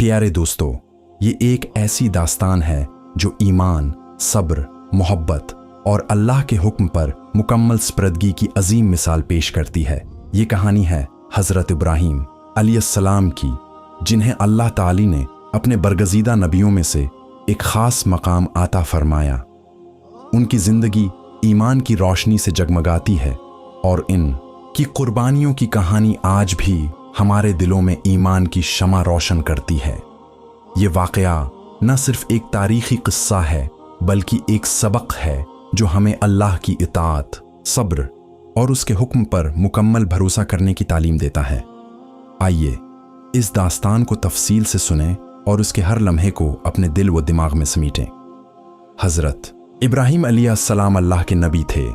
प्यारे दोस्तों, ये एक ऐसी दास्तान है जो ईमान, सब्र, मोहब्बत और अल्लाह के हुक्म पर मुकम्मल स्पर्दगी की अजीम मिसाल पेश करती है। ये कहानी है हज़रत इब्राहीम अलैहिस्सलाम की, जिन्हें अल्लाह ताली ने अपने बरगज़ीदा नबियों में से एक ख़ास मकाम आता फरमाया। उनकी ज़िंदगी ईमान की रोशनी से जगमगाती है और इन की कुर्बानियों की कहानी आज भी हमारे दिलों में ईमान की शमा रोशन करती है। ये वाक़या न सिर्फ एक तारीख़ी क़िस्सा है बल्कि एक सबक है जो हमें अल्लाह की इताअत, सब्र और उसके हुक्म पर मुकम्मल भरोसा करने की तालीम देता है। आइए इस दास्तान को तफसील से सुनें और उसके हर लम्हे को अपने दिल व दिमाग में समीटें। हज़रत इब्राहीम अलैहिस्सलाम अल्लाह के नबी थे,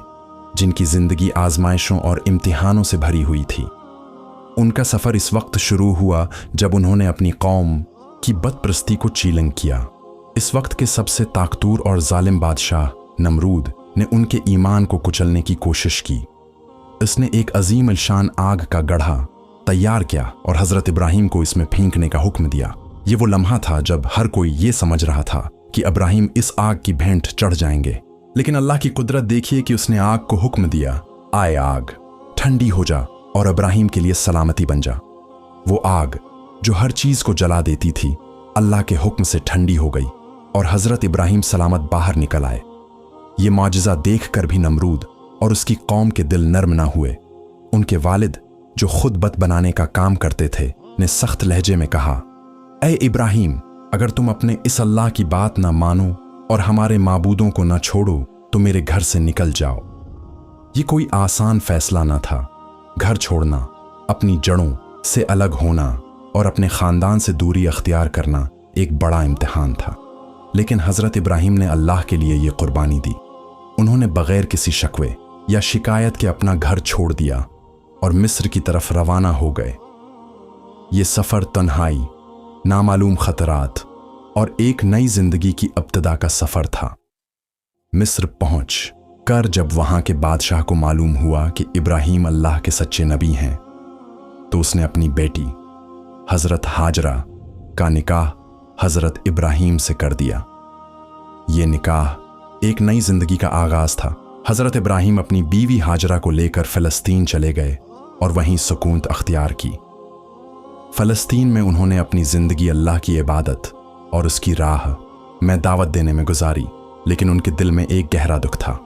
जिनकी ज़िंदगी आजमाइशों और इम्तिहानों से भरी हुई थी। उनका सफ़र इस वक्त शुरू हुआ जब उन्होंने अपनी कौम की बदपरस्ती को चीलंग किया। इस वक्त के सबसे ताकतूर और जालिम बादशाह नमरूद ने उनके ईमान को कुचलने की कोशिश की। इसने एक अजीम अलशान आग का गढ़ा तैयार किया और हज़रत इब्राहीम को इसमें फेंकने का हुक्म दिया। ये वो लम्हा था जब हर कोई ये समझ रहा था कि इब्राहीम इस आग की भेंट चढ़ जाएंगे, लेकिन अल्लाह की कुदरत देखिए कि उसने आग को हुक्म दिया, आए आग, ठंडी हो जा और इब्राहीम के लिए सलामती बन जा। वो आग जो हर चीज़ को जला देती थी, अल्लाह के हुक्म से ठंडी हो गई और हज़रत इब्राहीम सलामत बाहर निकल आए। ये मौजज़ा देख कर भी नमरूद और उसकी कौम के दिल नर्म ना हुए। उनके वालिद, जो खुद बत बनाने का काम करते थे, ने सख्त लहजे में कहा, ऐ इब्राहीम, अगर तुम अपने इस अल्लाह की बात ना मानो और हमारे माबूदों को ना छोड़ो तो मेरे घर से निकल जाओ। ये कोई आसान फैसला ना था। घर छोड़ना, अपनी जड़ों से अलग होना और अपने ख़ानदान से दूरी अख्तियार करना एक बड़ा इम्तिहान था, लेकिन हज़रत इब्राहीम ने अल्लाह के लिए ये कुर्बानी दी। उन्होंने बग़ैर किसी शिकवे या शिकायत के अपना घर छोड़ दिया और मिस्र की तरफ रवाना हो गए। ये सफ़र तन्हाई, नामालूम ख़तरात और एक नई ज़िंदगी की इब्तिदा का सफ़र था। मिस्र पहुँच कर जब वहाँ के बादशाह को मालूम हुआ कि इब्राहीम अल्लाह के सच्चे नबी हैं, तो उसने अपनी बेटी हज़रत हाजरा का निकाह हज़रत इब्राहीम से कर दिया। ये निकाह एक नई ज़िंदगी का आगाज़ था। हज़रत इब्राहीम अपनी बीवी हाजरा को लेकर फ़लस्तीन चले गए और वहीं सुकूनत अख्तियार की। फ़लस्तीन में उन्होंने अपनी ज़िंदगी अल्लाह की इबादत और उसकी राह में दावत देने में गुजारी, लेकिन उनके दिल में एक गहरा दुख था।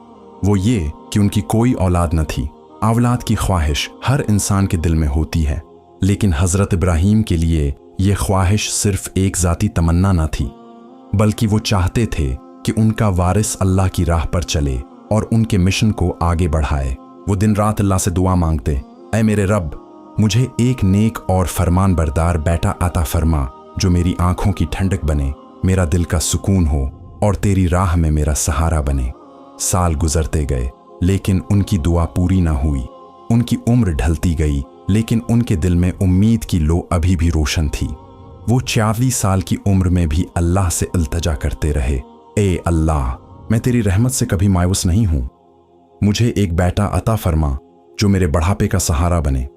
वो ये कि उनकी कोई औलाद न थी। औलाद की ख्वाहिश हर इंसान के दिल में होती है, लेकिन हज़रत इब्राहीम के लिए ये ख्वाहिश सिर्फ एक ज़ाती तमन्ना न थी, बल्कि वो चाहते थे कि उनका वारिस अल्लाह की राह पर चले और उनके मिशन को आगे बढ़ाए। वो दिन रात अल्लाह से दुआ मांगते, ऐ मेरे रब, मुझे एक नेक और फरमान बरदार बेटा अता फरमा जो मेरी आंखों की ठंडक बने, मेरा दिल का सुकून हो और तेरी राह में मेरा सहारा बने। साल गुजरते गए लेकिन उनकी दुआ पूरी ना हुई। उनकी उम्र ढलती गई लेकिन उनके दिल में उम्मीद की लो अभी भी रोशन थी। वो 40 साल की उम्र में भी अल्लाह से इल्तजा करते रहे, ए अल्लाह, मैं तेरी रहमत से कभी मायूस नहीं हूँ, मुझे एक बेटा अता फरमा जो मेरे बढ़ापे का सहारा बने।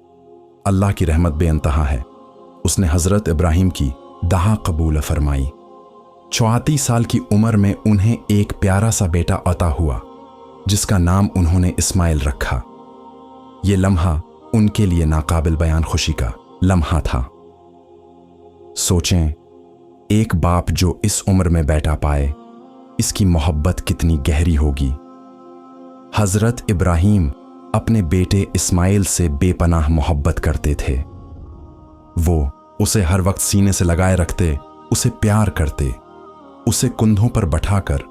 अल्लाह की रहमत बेअंतहा है। उसने हज़रत इब्राहीम की दुआ कबूल फरमाई। 34 साल की उम्र में उन्हें एक प्यारा सा बेटा अता हुआ जिसका नाम उन्होंने इस्माइल रखा। ये लम्हा उनके लिए नाकाबिल बयान खुशी का लम्हा था। सोचें, एक बाप जो इस उम्र में बेटा पाए, इसकी मोहब्बत कितनी गहरी होगी। हज़रत इब्राहीम अपने बेटे इस्माइल से बेपनाह मोहब्बत करते थे। वो उसे हर वक्त सीने से लगाए रखते, उसे प्यार करते, उसे कंधों पर बैठाकर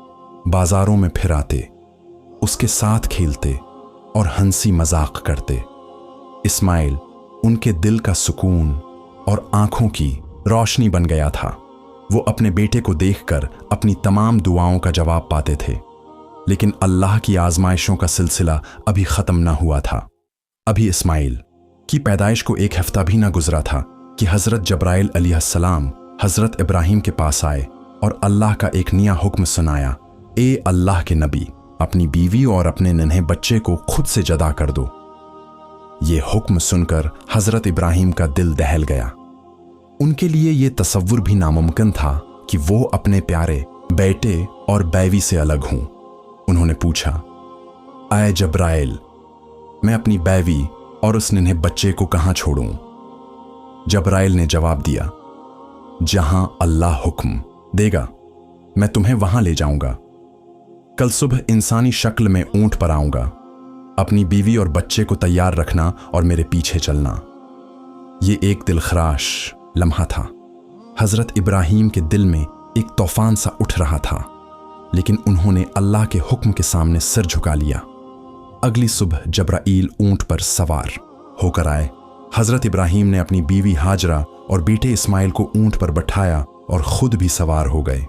बाजारों में फिराते, उसके साथ खेलते और हंसी मजाक करते। इस्माइल उनके दिल का सुकून और आंखों की रोशनी बन गया था। वो अपने बेटे को देखकर अपनी तमाम दुआओं का जवाब पाते थे, लेकिन अल्लाह की आजमाइशों का सिलसिला अभी ख़त्म ना हुआ था। अभी इस्माइल की पैदाइश को एक हफ्ता भी ना गुजरा था कि हज़रत जब्राइल अलैहिस्सलाम हज़रत इब्राहीम के पास आए और अल्लाह का एक नया हुक्म सुनाया, ए अल्लाह के नबी, अपनी बीवी और अपने नन्हे बच्चे को खुद से जदा कर दो। ये हुक्म सुनकर हज़रत इब्राहीम का दिल दहल गया। उनके लिए ये तसव्वुर भी नामुमकिन था कि वो अपने प्यारे बेटे और बीवी से अलग हों। उन्होंने पूछा, ऐ जब्राइल, मैं अपनी बीवी और उस नन्हे बच्चे को कहां छोड़ूं? जब्राइल ने जवाब दिया, जहां अल्लाह हुक्म देगा मैं तुम्हें वहां ले जाऊंगा। कल सुबह इंसानी शक्ल में ऊंट पर आऊंगा। अपनी बीवी और बच्चे को तैयार रखना और मेरे पीछे चलना। ये एक दिलखराश लम्हा था। हजरत इब्राहीम के दिल में एक तूफान सा उठ रहा था, लेकिन उन्होंने अल्लाह के हुक्म के सामने सिर झुका लिया। अगली सुबह जब्राईल ऊंट पर सवार होकर आए। हजरत इब्राहीम ने अपनी बीवी हाजरा और बेटे इस्माइल को ऊंट पर बैठाया और खुद भी सवार हो गए।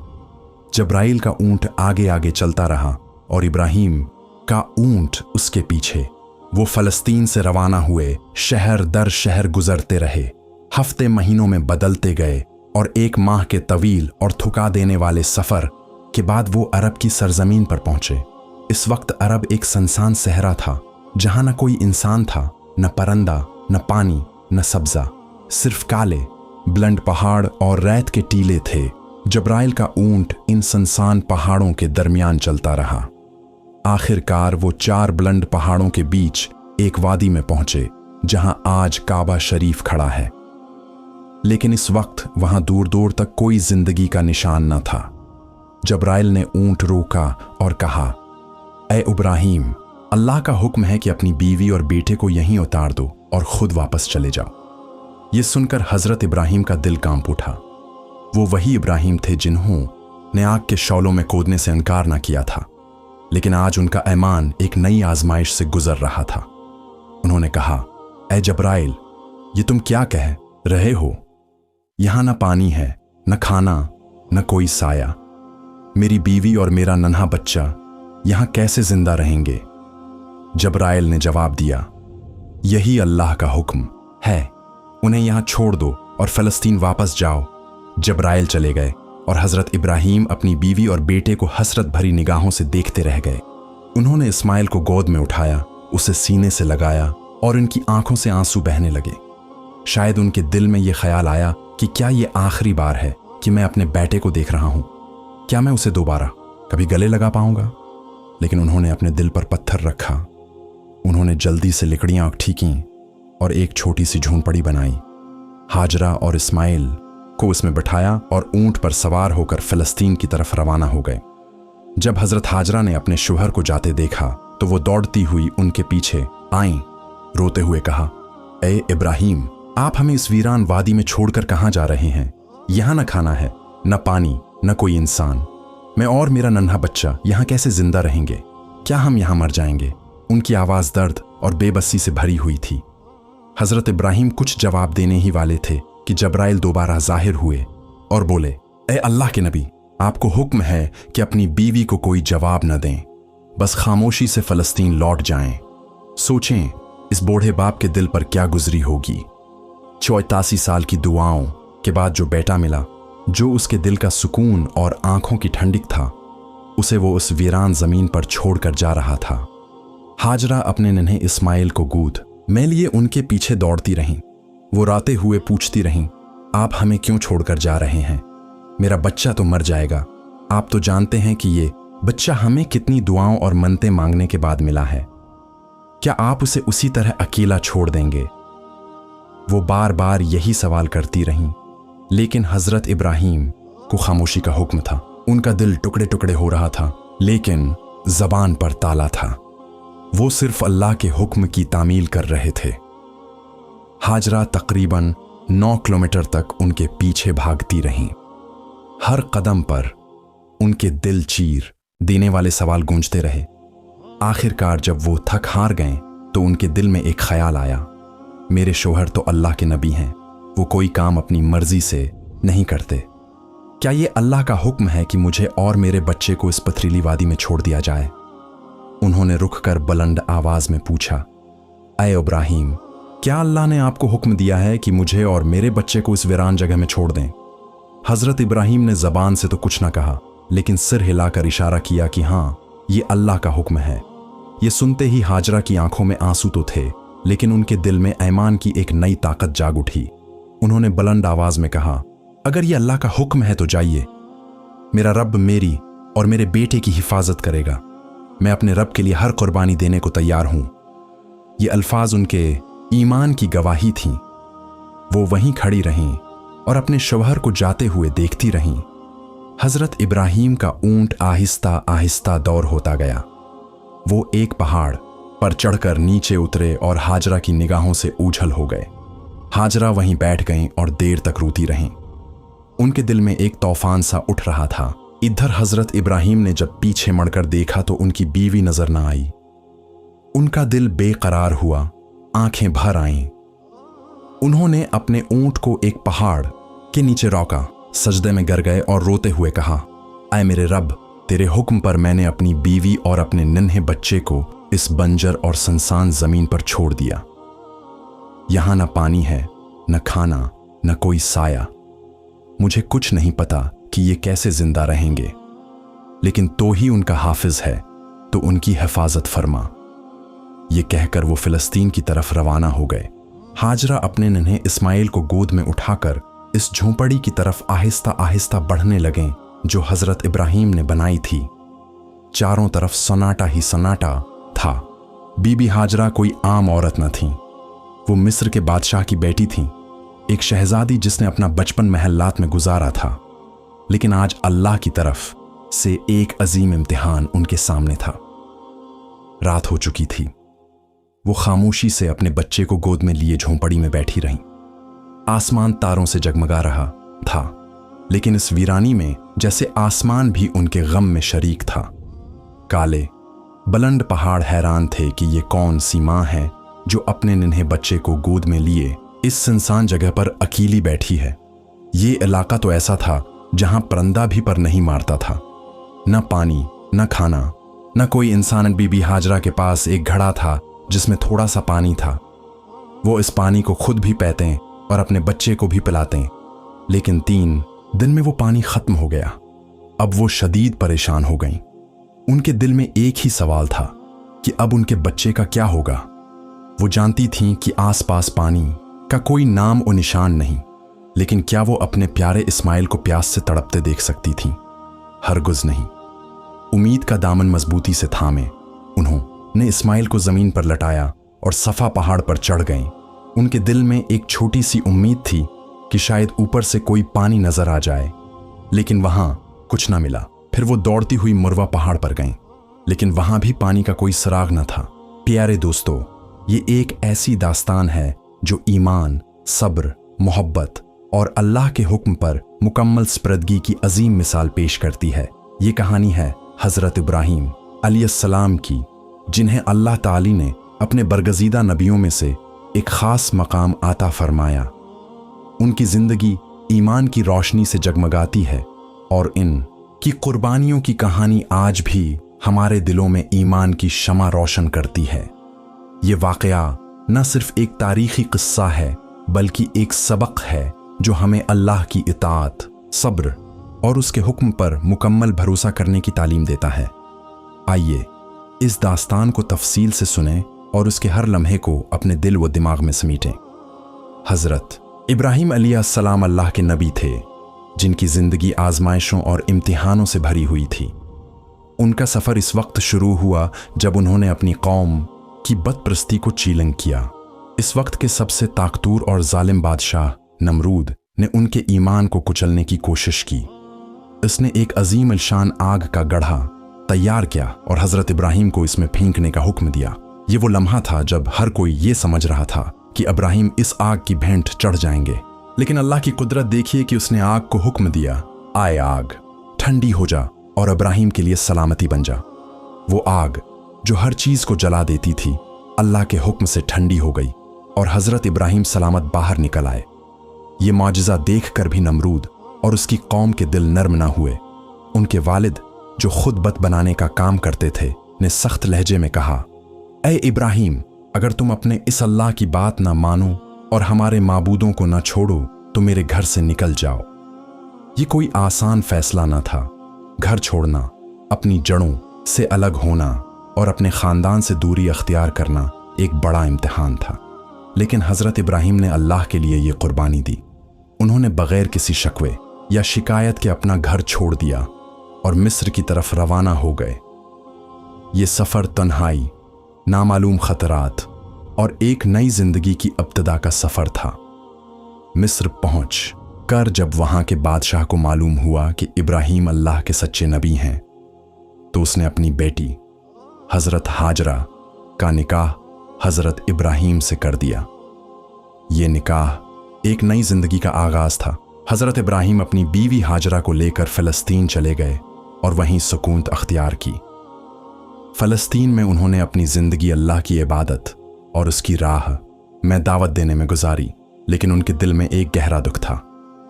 जब्राईल का ऊंट आगे आगे चलता रहा और इब्राहीम का ऊंट उसके पीछे। वो फलस्तीन से रवाना हुए, शहर दर शहर गुजरते रहे। हफ्ते महीनों में बदलते गए और एक माह के तवील और थका देने वाले सफर के बाद वो अरब की सरजमीन पर पहुंचे। इस वक्त अरब एक सुनसान सहरा था, जहां न कोई इंसान था, न परंदा, न पानी, न सब्जा, सिर्फ काले बुलंद पहाड़ और रेत के टीले थे। जब्राइल का ऊंट इन सुनसान पहाड़ों के दरमियान चलता रहा। आखिरकार वो 4 बुलंद पहाड़ों के बीच एक वादी में पहुंचे, जहां आज काबा शरीफ खड़ा है। लेकिन इस वक्त वहां दूर दूर तक कोई जिंदगी का निशान न था। जब्राइल ने ऊंट रोका और कहा, ऐ इब्राहीम, अल्लाह का हुक्म है कि अपनी बीवी और बेटे को यहीं उतार दो और खुद वापस चले जाओ। ये सुनकर हजरत इब्राहीम का दिल कांप उठा। वो वही इब्राहीम थे जिन्होंने आग के शौलों में कूदने से इनकार ना किया था, लेकिन आज उनका ईमान एक नई आजमाइश से गुजर रहा था। उन्होंने कहा, ऐ जब्राइल, ये तुम क्या कह रहे हो? यहां ना पानी है, न खाना, न कोई साया। मेरी बीवी और मेरा नन्हा बच्चा यहां कैसे जिंदा रहेंगे? जब्राइल ने जवाब दिया, यही अल्लाह का हुक्म है, उन्हें यहां छोड़ दो और फलस्तीन वापस जाओ। जब्राइल चले गए और हजरत इब्राहीम अपनी बीवी और बेटे को हसरत भरी निगाहों से देखते रह गए। उन्होंने इस्माइल को गोद में उठाया, उसे सीने से लगाया और उनकी आंखों से आंसू बहने लगे। शायद उनके दिल में यह ख्याल आया कि क्या यह आखिरी बार है कि मैं अपने बेटे को देख रहा हूं? क्या मैं उसे दोबारा कभी गले लगा पाऊंगा? लेकिन उन्होंने अपने दिल पर पत्थर रखा। उन्होंने जल्दी से लकड़ियां ठीकीं और एक छोटी सी झोंपड़ी बनाई। हाजरा और इस्माइल को उसमें बिठाया और ऊंट पर सवार होकर फिलिस्तीन की तरफ रवाना हो गए। जब हजरत हाजरा ने अपने शौहर को जाते देखा तो वो दौड़ती हुई उनके पीछे आईं, रोते हुए कहा, ए इब्राहीम, आप हमें इस वीरान वादी में छोड़कर कहां जा रहे हैं? यहां न खाना है, न पानी, न कोई इंसान। मैं और मेरा नन्हा बच्चा यहां कैसे जिंदा रहेंगे? क्या हम यहां मर जाएंगे? उनकी आवाज दर्द और बेबसी से भरी हुई थी। हजरत इब्राहीम कुछ जवाब देने ही वाले थे कि जब्राइल दोबारा जाहिर हुए और बोले, ए अल्लाह के नबी, आपको हुक्म है कि अपनी बीवी को कोई जवाब न दें, बस खामोशी से फलस्तीन लौट जाएं। सोचें इस बूढ़े बाप के दिल पर क्या गुजरी होगी। 84 साल की दुआओं के बाद जो बेटा मिला, जो उसके दिल का सुकून और आंखों की ठंडक था, उसे वो उस वीरान जमीन पर छोड़कर जा रहा था। हाजरा अपने नन्हे इस्माइल को गोद में लिए उनके पीछे दौड़ती रहीं। वो रोते हुए पूछती रहीं, आप हमें क्यों छोड़कर जा रहे हैं? मेरा बच्चा तो मर जाएगा। आप तो जानते हैं कि ये बच्चा हमें कितनी दुआओं और मन्नतें मांगने के बाद मिला है। क्या आप उसे उसी तरह अकेला छोड़ देंगे? वो बार बार यही सवाल करती रहीं, लेकिन हजरत इब्राहीम को खामोशी का हुक्म था। उनका दिल टुकड़े टुकड़े हो रहा था, लेकिन जबान पर ताला था। वो सिर्फ अल्लाह के हुक्म की तामील कर रहे थे। हाजरा तकरीबन 9 किलोमीटर तक उनके पीछे भागती रहीं। हर कदम पर उनके दिल चीर देने वाले सवाल गूंजते रहे। आखिरकार जब वो थक हार गए तो उनके दिल में एक ख्याल आया, मेरे शौहर तो अल्लाह के नबी हैं, वो कोई काम अपनी मर्जी से नहीं करते। क्या ये अल्लाह का हुक्म है कि मुझे और मेरे बच्चे को इस पथरीली वादी में छोड़ दिया जाए? उन्होंने रुक कर बुलंद आवाज में पूछा, ऐ इब्राहीम, क्या अल्लाह ने आपको हुक्म दिया है कि मुझे और मेरे बच्चे को इस वीरान जगह में छोड़ दें? हजरत इब्राहीम ने जबान से तो कुछ ना कहा, लेकिन सिर हिलाकर इशारा किया कि हाँ, ये अल्लाह का हुक्म है। ये सुनते ही हाजरा की आंखों में आंसू तो थे, लेकिन उनके दिल में ईमान की एक नई ताकत जाग उठी। उन्होंने बुलंद आवाज में कहा, अगर ये अल्लाह का हुक्म है तो जाइए। मेरा रब मेरी और मेरे बेटे की हिफाजत करेगा। मैं अपने रब के लिए हर कुर्बानी देने को तैयार हूं। ये अल्फाज उनके ईमान की गवाही थीं। वो वहीं खड़ी रहीं और अपने शौहर को जाते हुए देखती रहीं। हजरत इब्राहिम का ऊंट आहिस्ता आहिस्ता दौड़ होता गया। वो एक पहाड़ पर चढ़कर नीचे उतरे और हाजरा की निगाहों से ओझल हो गए। हाजरा वहीं बैठ गईं और देर तक रोती रहीं। उनके दिल में एक तूफान सा उठ रहा था। इधर हजरत इब्राहिम ने जब पीछे मुड़कर देखा तो उनकी बीवी नजर न आई। उनका दिल बेकरार हुआ, आंखें भर आईं। उन्होंने अपने ऊंट को एक पहाड़ के नीचे रोका, सजदे में गिर गए और रोते हुए कहा, आए मेरे रब, तेरे हुक्म पर मैंने अपनी बीवी और अपने नन्हे बच्चे को इस बंजर और सुनसान जमीन पर छोड़ दिया। यहां न पानी है, न खाना, न कोई साया। मुझे कुछ नहीं पता कि ये कैसे जिंदा रहेंगे, लेकिन तो ही उनका हाफिज है, तो उनकी हिफाजत फरमा। ये कहकर वो फिलिस्तीन की तरफ रवाना हो गए। हाजरा अपने नन्हे इस्माइल को गोद में उठाकर इस झोंपड़ी की तरफ आहिस्ता आहिस्ता बढ़ने लगें जो हजरत इब्राहिम ने बनाई थी। चारों तरफ सन्नाटा ही सन्नाटा था। बीबी हाजरा कोई आम औरत न थी। वो मिस्र के बादशाह की बेटी थी, एक शहजादी जिसने अपना बचपन महल्लात में गुजारा था। लेकिन आज अल्लाह की तरफ से एक अजीम इम्तिहान उनके सामने था। रात हो चुकी थी। वो खामोशी से अपने बच्चे को गोद में लिए झोंपड़ी में बैठी रहीं। आसमान तारों से जगमगा रहा था, लेकिन इस वीरानी में जैसे आसमान भी उनके गम में शरीक था। काले बुलंद पहाड़ हैरान थे कि ये कौन सी मां है जो अपने नन्हे बच्चे को गोद में लिए इस सुनसान जगह पर अकेली बैठी है। ये इलाका तो ऐसा था जहां परंदा भी पर नहीं मारता था। न पानी, न खाना, न कोई इंसान। बीबी हाजरा के पास एक घड़ा था जिसमें थोड़ा सा पानी था। वो इस पानी को खुद भी पीते और अपने बच्चे को भी पिलाते, लेकिन 3 दिन में वो पानी खत्म हो गया। अब वो शदीद परेशान हो गईं। उनके दिल में एक ही सवाल था कि अब उनके बच्चे का क्या होगा। वो जानती थीं कि आसपास पानी का कोई नाम और निशान नहीं, लेकिन क्या वो अपने प्यारे इस्माइल को प्यास से तड़पते देख सकती थीं? हरगिज़ नहीं। उम्मीद का दामन मजबूती से थामे उन्होंने इस्माइल को जमीन पर लटाया और सफा पहाड़ पर चढ़ गईं। उनके दिल में एक छोटी सी उम्मीद थी कि शायद ऊपर से कोई पानी नजर आ जाए, लेकिन वहां कुछ ना मिला। फिर वो दौड़ती हुई मुरवा पहाड़ पर गईं, लेकिन वहां भी पानी का कोई सुराग न था। प्यारे दोस्तों, ये एक ऐसी दास्तान है जो ईमान, सब्र, मोहब्बत और अल्लाह के हुक्म पर मुकम्मल स्पर्दगी की अजीम मिसाल पेश करती है। ये कहानी है हज़रत इब्राहीम अलैहिस्सलाम की, जिन्हें अल्लाह ताली ने अपने बरगज़ीदा नबियों में से एक ख़ास मकाम आता फरमाया। उनकी ज़िंदगी ईमान की रोशनी से जगमगाती है और इन की कुर्बानियों की कहानी आज भी हमारे दिलों में ईमान की शमा रोशन करती है। ये वाक़या न सिर्फ एक तारीख़ी क़िस्सा है, बल्कि एक सबक है जो हमें अल्लाह की इताअत, सब्र और उसके हुक्म पर मुकम्मल भरोसा करने की तालीम देता है। आइए इस दास्तान को तफसील से सुनें और उसके हर लम्हे को अपने दिल व दिमाग में समीटें। हज़रत इब्राहीम अलैहिस्सलाम अल्लाह के नबी थे, जिनकी ज़िंदगी आजमाइशों और इम्तिहानों से भरी हुई थी। उनका सफ़र इस वक्त शुरू हुआ जब उन्होंने अपनी कौम की बदप्रस्ती को चीलंग किया। इस वक्त के सबसे ताकतूर और जालिम बादशाह नमरूद ने उनके ईमान को कुचलने की कोशिश की। इसने एक अजीम अलशान आग का गढ़ा तैयार किया और हज़रत इब्राहीम को इसमें फेंकने का हुक्म दिया। ये वो लम्हा था जब हर कोई ये समझ रहा था कि इब्राहीम इस आग की भेंट चढ़ जाएंगे, लेकिन अल्लाह की कुदरत देखिए कि उसने आग को हुक्म दिया, आए आग, ठंडी हो जा और इब्राहीम के लिए सलामती बन जा। वो आग जो हर चीज़ को जला देती थी, अल्लाह के हुक्म से ठंडी हो गई और हज़रत इब्राहीम सलामत बाहर निकल आए। ये मौजज़ा देख कर भी नमरूद और उसकी कौम के दिल नर्म ना हुए। उनके वालिद, जो खुद बत बनाने का काम करते थे, ने सख्त लहजे में कहा, ऐ इब्राहीम, अगर तुम अपने इस अल्लाह की बात ना मानो और हमारे माबूदों को ना छोड़ो तो मेरे घर से निकल जाओ। ये कोई आसान फैसला ना था। घर छोड़ना, अपनी जड़ों से अलग होना और अपने ख़ानदान से दूरी अख्तियार करना एक बड़ा इम्तिहान था, लेकिन हज़रत इब्राहीम ने अल्लाह के लिए ये कुर्बानी दी। उन्होंने बगैर किसी शिकवे या शिकायत के अपना घर छोड़ दिया और मिस्र की तरफ रवाना हो गए। ये सफ़र तन्हाई, नामालूम खतरात और एक नई जिंदगी की इब्तिदा का सफ़र था। मिस्र पहुंच कर जब वहां के बादशाह को मालूम हुआ कि इब्राहीम अल्लाह के सच्चे नबी हैं, तो उसने अपनी बेटी हज़रत हाजरा का निकाह हज़रत इब्राहीम से कर दिया। ये निकाह एक नई जिंदगी का आगाज था। हज़रत इब्राहीम अपनी बीवी हाजरा को लेकर फ़लस्तीन चले गए और वहीं सुकून अख्तियार की। फ़लस्तीन में उन्होंने अपनी ज़िंदगी अल्लाह की इबादत और उसकी राह में दावत देने में गुजारी, लेकिन उनके दिल में एक गहरा दुख था।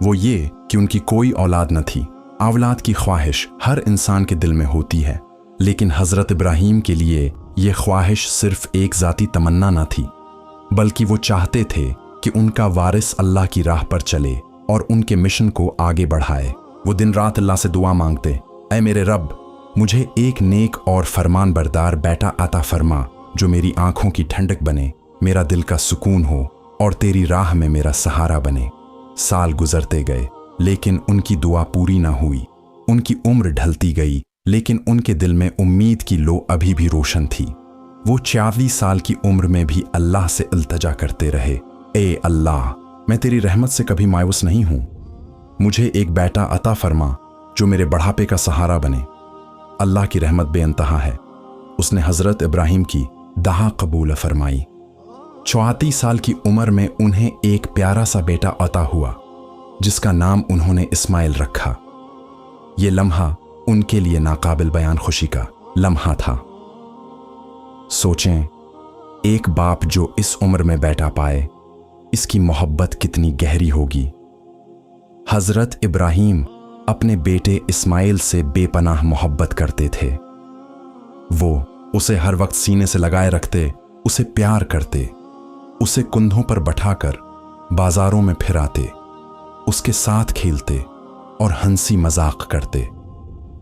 वो ये कि उनकी कोई औलाद न थी। औलाद की ख्वाहिश हर इंसान के दिल में होती है, लेकिन हज़रत इब्राहीम के लिए ये ख्वाहिश सिर्फ एक ज़ाती तमन्ना न थी, बल्कि वो चाहते थे कि उनका वारिस अल्लाह की राह पर चले और उनके मिशन को आगे बढ़ाए। वो दिन रात अल्लाह से दुआ मांगते, ऐ मेरे रब, मुझे एक नेक और फरमान बरदार बेटा अता फरमा जो मेरी आंखों की ठंडक बने, मेरा दिल का सुकून हो और तेरी राह में मेरा सहारा बने। साल गुजरते गए, लेकिन उनकी दुआ पूरी ना हुई। उनकी उम्र ढलती गई, लेकिन उनके दिल में उम्मीद की लो अभी भी रोशन थी। वो 40 साल की उम्र में भी अल्लाह से इल्तिजा करते रहे, ए अल्लाह, मैं तेरी रहमत से कभी मायूस नहीं हूं। मुझे एक बेटा अता फरमा जो मेरे बढ़ापे का सहारा बने। अल्लाह की रहमत बेअंतहा है। उसने हज़रत इब्राहीम की दुआ कबूल फरमाई। 34 साल की उम्र में उन्हें एक प्यारा सा बेटा अता हुआ, जिसका नाम उन्होंने इस्माइल रखा। ये लम्हा उनके लिए नाकाबिल बयान खुशी का लम्हा था। सोचें, एक बाप जो इस उम्र में बेटा पाए, इसकी मोहब्बत कितनी गहरी होगी। हज़रत इब्राहीम अपने बेटे इस्माइल से बेपनाह मोहब्बत करते थे। वो उसे हर वक्त सीने से लगाए रखते, उसे प्यार करते, उसे कंधों पर बैठाकर बाजारों में फिराते, उसके साथ खेलते और हंसी मजाक करते।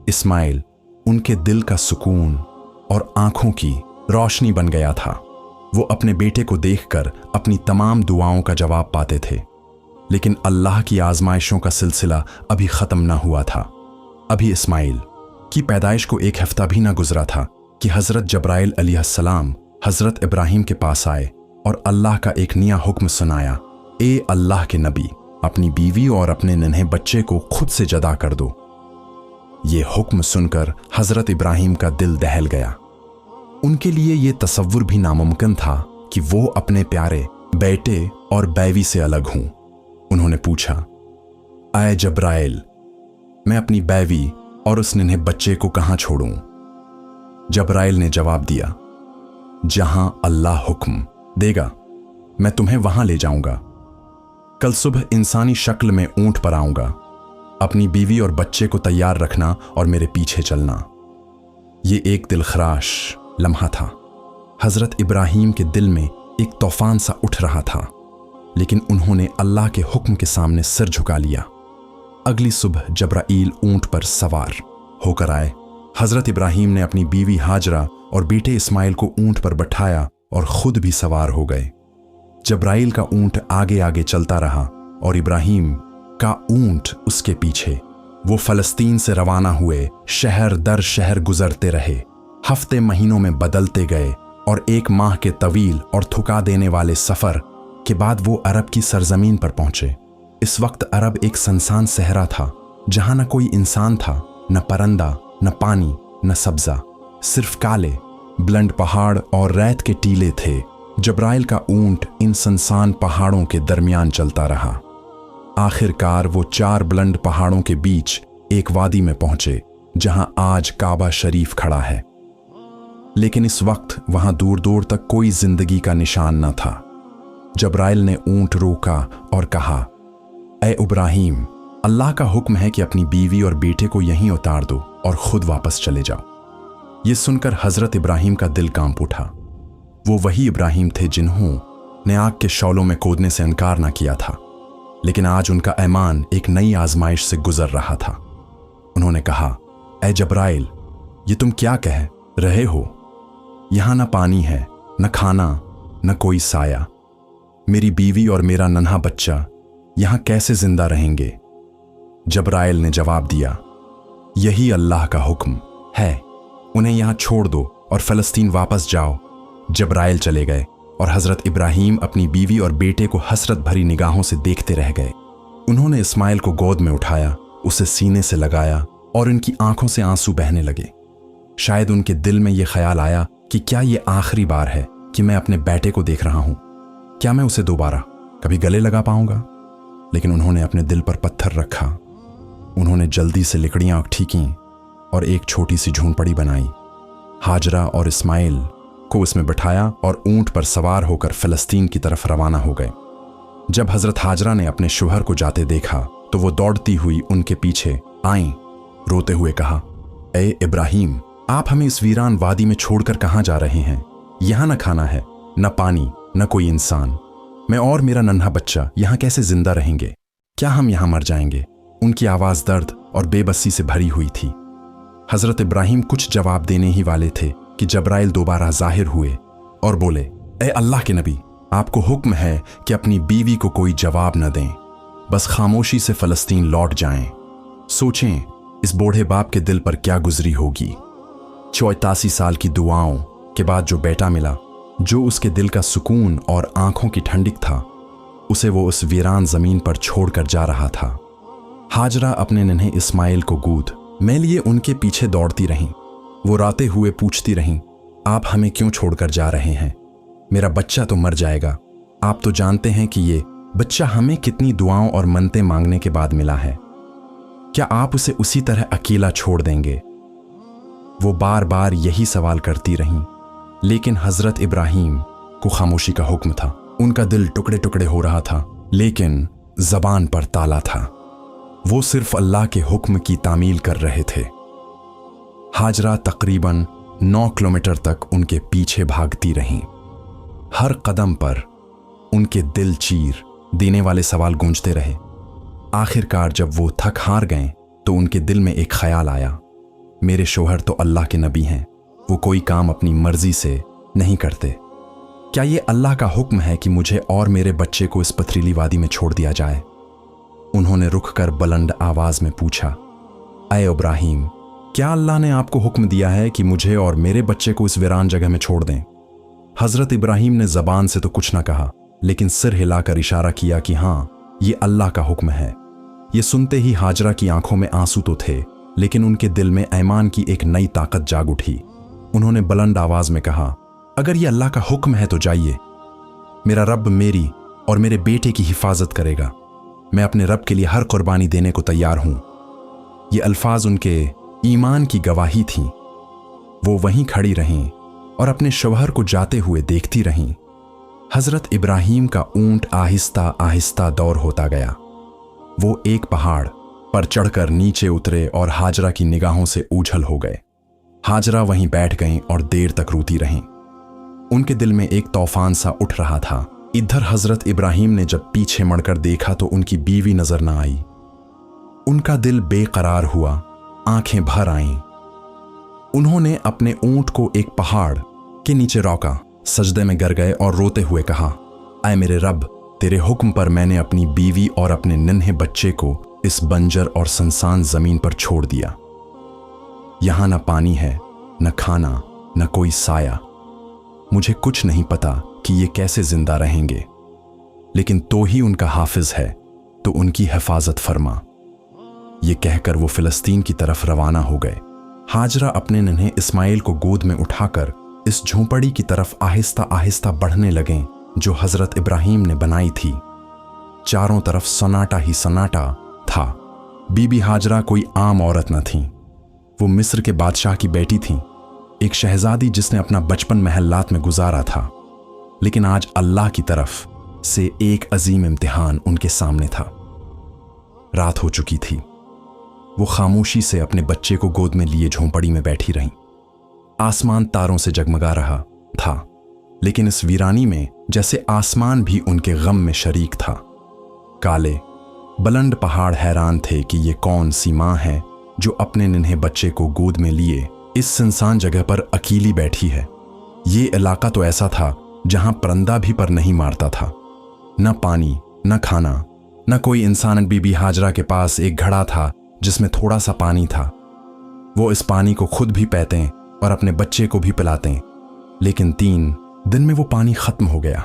इस्माइल उनके दिल का सुकून और आंखों की रोशनी बन गया था। वो अपने बेटे को देखकर अपनी तमाम दुआओं का जवाब पाते थे। लेकिन अल्लाह की आजमाइशों का सिलसिला अभी ख़त्म ना हुआ था। अभी इस्माइल की पैदाइश को एक हफ्ता भी ना गुजरा था कि हज़रत जब्राइल अलैहिस्सलाम हज़रत इब्राहीम के पास आए और अल्लाह का एक नया हुक्म सुनाया, ए अल्लाह के नबी, अपनी बीवी और अपने नन्हे बच्चे को खुद से जदा कर दो। ये हुक्म सुनकर हज़रत इब्राहीम का दिल दहल गया। उनके लिए ये तसव्वुर भी नामुमकिन था कि वो अपने प्यारे बेटे और बैवी से अलग हों। उन्होंने पूछा, आए जब्राइल, मैं अपनी बैवी और उस नन्हे बच्चे को कहां छोड़ूं? जब्राइल ने जवाब दिया, जहां अल्लाह हुक्म देगा मैं तुम्हें वहां ले जाऊंगा। कल सुबह इंसानी शक्ल में ऊंट पर आऊंगा। अपनी बीवी और बच्चे को तैयार रखना और मेरे पीछे चलना। ये एक दिलखराश लम्हा था। हज़रत इब्राहीम के दिल में एक तूफान सा उठ रहा था, लेकिन उन्होंने अल्लाह के हुक्म के सामने सिर झुका लिया। अगली सुबह जब्राईल ऊंट पर सवार होकर आए। हज़रत इब्राहीम ने अपनी बीवी हाजरा और बेटे इस्माइल को ऊंट पर बैठाया और खुद भी सवार हो गए। जब्राईल का ऊंट आगे आगे चलता रहा और इब्राहीम का ऊंट उसके पीछे। वो फ़लस्तीन से रवाना हुए, शहर दर शहर गुजरते रहे। हफ्ते महीनों में बदलते गए और 1 माह के तवील और थका देने वाले सफ़र के बाद वो अरब की सरजमीन पर पहुंचे। इस वक्त अरब एक सुनसान सहरा था, जहां न कोई इंसान था, न परंदा, न पानी, न सब्जा, सिर्फ काले बुलंद पहाड़ और रेत के टीले थे। जब्राइल का ऊंट इन सुनसान पहाड़ों के दरमियान चलता रहा। आखिरकार वो 4 बुलंद पहाड़ों के बीच एक वादी में पहुंचे, जहां आज काबा शरीफ खड़ा है। लेकिन इस वक्त वहां दूर दूर तक कोई जिंदगी का निशान न था। जब्राइल ने ऊंट रोका और कहा, ए इब्राहीम, अल्लाह का हुक्म है कि अपनी बीवी और बेटे को यहीं उतार दो और खुद वापस चले जाओ। ये सुनकर हज़रत इब्राहीम का दिल कांप उठा। वो वही इब्राहीम थे जिन्होंने आग के शौलों में कूदने से इनकार न किया था, लेकिन आज उनका ईमान एक नई आजमाइश से गुजर रहा था। उन्होंने कहा, ए जब्राइल, ये तुम क्या कह रहे हो? यहां न पानी है, न खाना, न कोई साया। मेरी बीवी और मेरा नन्हा बच्चा यहाँ कैसे जिंदा रहेंगे? जब्राइल ने जवाब दिया, यही अल्लाह का हुक्म है, उन्हें यहाँ छोड़ दो और फ़लस्तीन वापस जाओ। जब्राइल चले गए और हज़रत इब्राहीम अपनी बीवी और बेटे को हसरत भरी निगाहों से देखते रह गए। उन्होंने इस्माइल को गोद में उठाया, उसे सीने से लगाया और उनकी आंखों से आंसू बहने लगे। शायद उनके दिल में यह ख्याल आया कि क्या ये आखिरी बार है कि मैं अपने बेटे को देख रहा हूं? क्या मैं उसे दोबारा कभी गले लगा पाऊंगा? लेकिन उन्होंने अपने दिल पर पत्थर रखा। उन्होंने जल्दी से लकड़ियां इकट्ठी कीं और एक छोटी सी झोंपड़ी बनाई। हाजरा और इस्माइल को उसमें बिठाया और ऊंट पर सवार होकर फ़लस्तीन की तरफ रवाना हो गए। जब हज़रत हाजरा ने अपने शौहर को जाते देखा तो वो दौड़ती हुई उनके पीछे आईं, रोते हुए कहा, ए इब्राहीम, आप हमें इस वीरान वादी में छोड़कर कहाँ जा रहे हैं? यहाँ न खाना है, न पानी, न कोई इंसान। मैं और मेरा नन्हा बच्चा यहाँ कैसे जिंदा रहेंगे? क्या हम यहाँ मर जाएंगे? उनकी आवाज़ दर्द और बेबसी से भरी हुई थी। हज़रत इब्राहीम कुछ जवाब देने ही वाले थे कि जब्राइल दोबारा जाहिर हुए और बोले, ए अल्लाह के नबी, आपको हुक्म है कि अपनी बीवी को कोई जवाब न दें, बस खामोशी से फ़लस्तीन लौट जाएं। सोचें इस बूढ़े बाप के दिल पर क्या गुजरी होगी। 84 साल की दुआओं के बाद जो बेटा मिला, जो उसके दिल का सुकून और आंखों की ठंडक था, उसे वो उस वीरान जमीन पर छोड़कर जा रहा था। हाजरा अपने नन्हे इस्माइल को गोद में लिए उनके पीछे दौड़ती रहीं। वो रोते हुए पूछती रहीं, आप हमें क्यों छोड़कर जा रहे हैं? मेरा बच्चा तो मर जाएगा। आप तो जानते हैं कि ये बच्चा हमें कितनी दुआओं और मन्नतें मांगने के बाद मिला है। क्या आप उसे उसी तरह अकेला छोड़ देंगे? वो बार बार यही सवाल करती रहीं, लेकिन हज़रत इब्राहीम को खामोशी का हुक्म था। उनका दिल टुकड़े टुकड़े हो रहा था, लेकिन ज़बान पर ताला था। वो सिर्फ अल्लाह के हुक्म की तामील कर रहे थे। हाजरा तकरीबन 9 किलोमीटर तक उनके पीछे भागती रहीं। हर कदम पर उनके दिल चीर देने वाले सवाल गूंजते रहे। आखिरकार जब वो थक हार गए तो उनके दिल में एक ख्याल आया, मेरे शौहर तो अल्लाह के नबी हैं, वो कोई काम अपनी मर्जी से नहीं करते। क्या ये अल्लाह का हुक्म है कि मुझे और मेरे बच्चे को इस पथरीली वादी में छोड़ दिया जाए? उन्होंने रुक कर बुलंद आवाज में पूछा, ऐ इब्राहीम, क्या अल्लाह ने आपको हुक्म दिया है कि मुझे और मेरे बच्चे को इस वीरान जगह में छोड़ दें? हजरत इब्राहीम ने जबान से तो कुछ ना कहा, लेकिन सिर हिलाकर इशारा किया कि हाँ, ये अल्लाह का हुक्म है। ये सुनते ही हाजरा की आंखों में आंसू तो थे, लेकिन उनके दिल में ईमान की एक नई ताकत जाग उठी। उन्होंने बुलंद आवाज में कहा, अगर ये अल्लाह का हुक्म है तो जाइए। मेरा रब मेरी और मेरे बेटे की हिफाजत करेगा। मैं अपने रब के लिए हर कुर्बानी देने को तैयार हूं। ये अल्फाज उनके ईमान की गवाही थी। वो वहीं खड़ी रहीं और अपने शौहर को जाते हुए देखती रहीं। हजरत इब्राहीम का ऊंट आहिस्ता आहिस्ता दौर होता गया। वो एक पहाड़ पर चढ़कर नीचे उतरे और हाजरा की निगाहों से ओझल हो गए। हाजरा वहीं बैठ गईं और देर तक रोती रहीं। उनके दिल में एक तूफान सा उठ रहा था। इधर हजरत इब्राहीम ने जब पीछे मुड़कर देखा तो उनकी बीवी नजर न आई। उनका दिल बेकरार हुआ, आंखें भर आईं। उन्होंने अपने ऊंट को एक पहाड़ के नीचे रोका, सजदे में गिर गए और रोते हुए कहा, ऐ मेरे रब, तेरे हुक्म पर मैंने अपनी बीवी और अपने नन्हे बच्चे को इस बंजर और सुनसान जमीन पर छोड़ दिया। यहां न पानी है, न खाना, न कोई साया। मुझे कुछ नहीं पता कि ये कैसे जिंदा रहेंगे, लेकिन तो ही उनका हाफिज है, तो उनकी हिफाजत फरमा। ये कहकर वो फिलिस्तीन की तरफ रवाना हो गए। हाजरा अपने नन्हे इस्माइल को गोद में उठाकर इस झोंपड़ी की तरफ आहिस्ता आहिस्ता बढ़ने लगें जो हजरत इब्राहीम ने बनाई थी। चारों तरफ सन्नाटा ही सन्नाटा था। बीबी हाजरा कोई आम औरत न थी। वो मिस्र के बादशाह की बेटी थी, एक शहजादी जिसने अपना बचपन महल्लात में गुजारा था। लेकिन आज अल्लाह की तरफ से एक अजीम इम्तिहान उनके सामने था। रात हो चुकी थी। वो खामोशी से अपने बच्चे को गोद में लिए झोंपड़ी में बैठी रहीं। आसमान तारों से जगमगा रहा था, लेकिन इस वीरानी में जैसे आसमान भी उनके गम में शरीक था। काले बुलंद पहाड़ हैरान थे कि ये कौन सी माँ है जो अपने नन्हे बच्चे को गोद में लिए इस सुनसान जगह पर अकेली बैठी है। ये इलाका तो ऐसा था जहां परिंदा भी पर नहीं मारता था। न पानी, न खाना, न कोई इंसान बीबी हाजरा के पास एक घड़ा था जिसमें थोड़ा सा पानी था। वो इस पानी को खुद भी पीते और अपने बच्चे को भी पिलाते, लेकिन 3 दिन में वो पानी खत्म हो गया।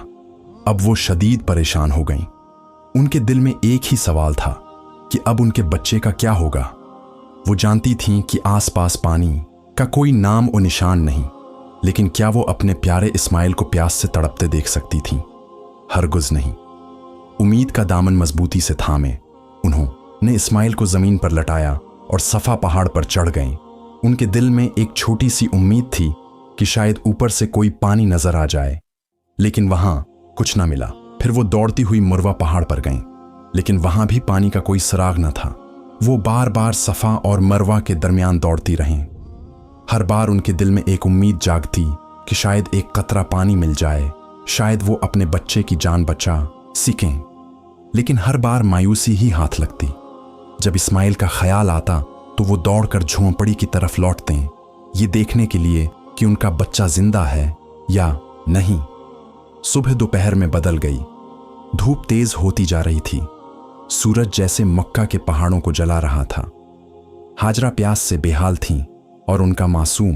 अब वो शदीद परेशान हो गईं। उनके दिल में एक ही सवाल था कि अब उनके बच्चे का क्या होगा। वो जानती थीं कि आसपास पानी का कोई नाम और निशान नहीं, लेकिन क्या वो अपने प्यारे इस्माइल को प्यास से तड़पते देख सकती थीं? हरगिज़ नहीं। उम्मीद का दामन मजबूती से थामे उन्होंने इस्माइल को जमीन पर लटाया और सफा पहाड़ पर चढ़ गईं। उनके दिल में एक छोटी सी उम्मीद थी कि शायद ऊपर से कोई पानी नजर आ जाए, लेकिन वहां कुछ ना मिला। फिर वो दौड़ती हुई मरवा पहाड़ पर गईं, लेकिन वहां भी पानी का कोई सुराग न था। वो बार बार सफा और मरवा के दरमियान दौड़ती रहीं। हर बार उनके दिल में एक उम्मीद जागती कि शायद एक कतरा पानी मिल जाए, शायद वो अपने बच्चे की जान बचा सकें। लेकिन हर बार मायूसी ही हाथ लगती। जब इस्माइल का ख्याल आता तो वो दौड़कर झोंपड़ी की तरफ लौटते, ये देखने के लिए कि उनका बच्चा जिंदा है या नहीं। सुबह दोपहर में बदल गई। धूप तेज होती जा रही थी। सूरज जैसे मक्का के पहाड़ों को जला रहा था। हाजरा प्यास से बेहाल थीं और उनका मासूम